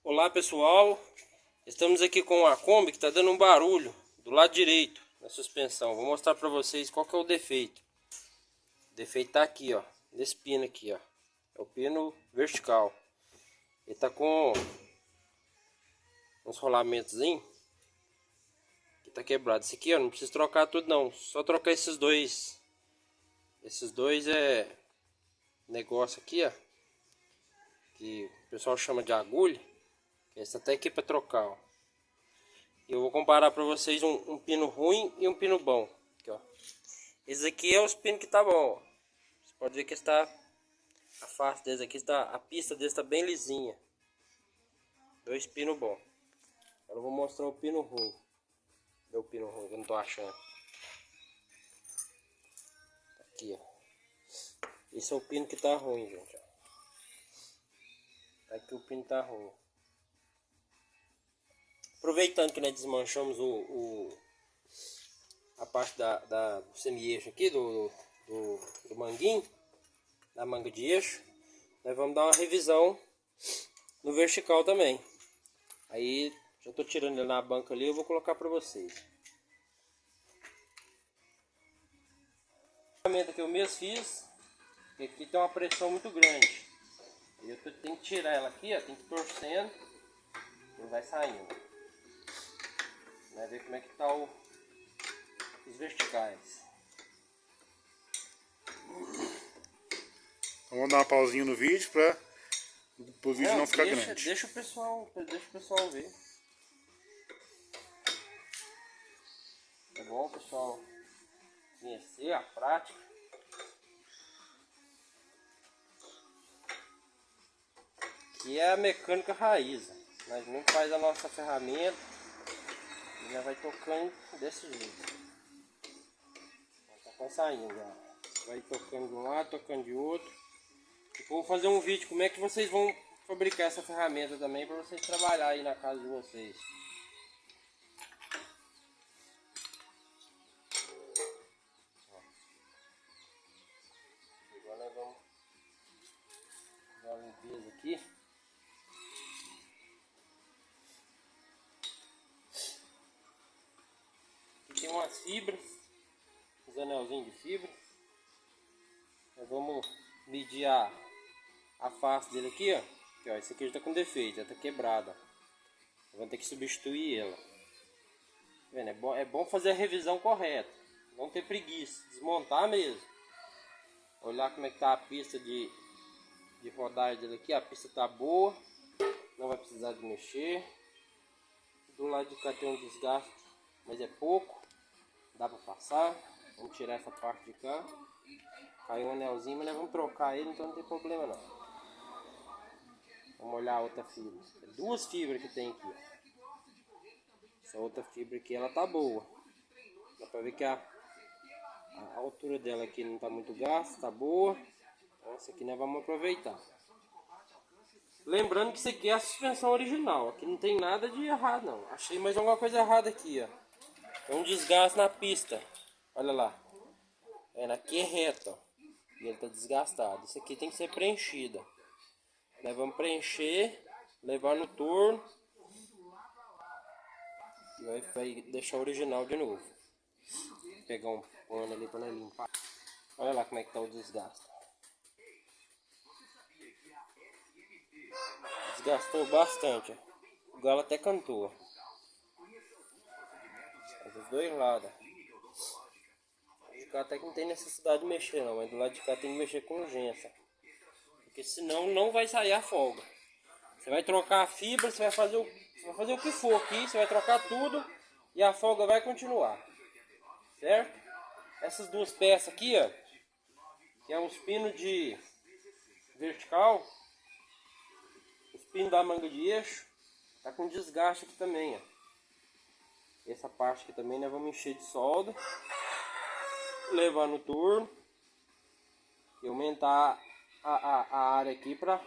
Olá pessoal, estamos aqui com a Kombi que está dando um barulho do lado direito na suspensão. Vou mostrar para vocês qual que é o defeito. O defeito está aqui, ó, nesse pino aqui, ó. É o pino vertical. Ele está com uns rolamentos que tá quebrado. Esse aqui, ó, não precisa trocar tudo não, só trocar esses dois. Esses dois é negócio aqui, ó, que o pessoal chama de agulha. Esse tá até aqui para trocar, ó. Eu vou comparar para vocês um pino ruim e um pino bom. Aqui, ó. Esse aqui é os pinos que tá bom, ó. Você pode ver que está a face desse aqui está, a pista desse está bem lisinha. Dois pinos bons. Agora eu vou mostrar o pino ruim. Cadê o pino ruim que eu não tô achando? Aqui, ó. Esse é o pino que tá ruim, gente, ó. Aqui o pino tá ruim. Aproveitando que nós desmanchamos a parte do semi-eixo aqui, do manguinho, da manga de eixo, nós vamos dar uma revisão no vertical também. Aí já estou tirando ele na banca ali, eu vou colocar para vocês. A ferramenta que eu mesmo fiz, que aqui tem uma pressão muito grande. Eu tenho que tirar ela aqui, ó, tem que ir torcendo, e vai saindo. Vai ver como é que tá os verticais. Vamos dar uma pausinha no vídeo para o vídeo não ficar grande. Deixa o pessoal ver. É bom, pessoal, conhecer a prática. Que é a mecânica raiz. Nós não faz a nossa ferramenta e já vai tocando desse jeito. Tá quase saindo já. Vai tocando de um lado, tocando de outro. E vou fazer um vídeo como é que vocês vão fabricar essa ferramenta também para vocês trabalhar aí na casa de vocês. Agora nós vamos dar uma limpeza aqui. Aqui tem umas fibras, uns anelzinhos de fibra. Nós vamos medir a face dele aqui, ó. Aqui, ó, esse aqui já tá com defeito, já tá quebrada. Vamos ter que substituir ela. Tá vendo? É bom fazer a revisão correta. Não ter preguiça, desmontar mesmo. Olhar como é que tá a pista de rodagem dele aqui. A pista tá boa, não vai precisar de mexer. Do lado de cá tem um desgaste, mas é pouco, dá para passar. Vamos tirar essa parte de cá. Caiu um anelzinho, mas nós vamos trocar ele, então não tem problema não. Vamos olhar a outra fibra. É duas fibras que tem aqui. Essa outra fibra aqui, ela tá boa. Dá pra ver que a altura dela aqui não tá muito gasta, tá boa. Então essa aqui nós vamos aproveitar. Lembrando que isso aqui é a suspensão original. Aqui não tem nada de errado não. Achei mais alguma coisa errada aqui, ó. Tem um desgaste na pista. Olha lá. Aqui é reto, ó. E ele tá desgastado. Isso aqui tem que ser preenchida. Nós vamos preencher, levar no torno e vai deixar o original de novo. Vou pegar um pano ali para limpar. Olha lá como é que tá o desgaste. Desgastou bastante, ó. O galo até cantou. Dos dois lados. De cá até que não tem necessidade de mexer não, mas do lado de cá tem que mexer com urgência. Porque senão não vai sair a folga. Você vai trocar a fibra, você vai fazer o que for aqui, você vai trocar tudo e a folga vai continuar. Certo? Essas duas peças aqui, ó, que é os pinos de vertical, os pinos da manga de eixo, tá com desgaste aqui também, ó. Essa parte aqui também nós vamos encher de solda, levar no torno e aumentar a área aqui para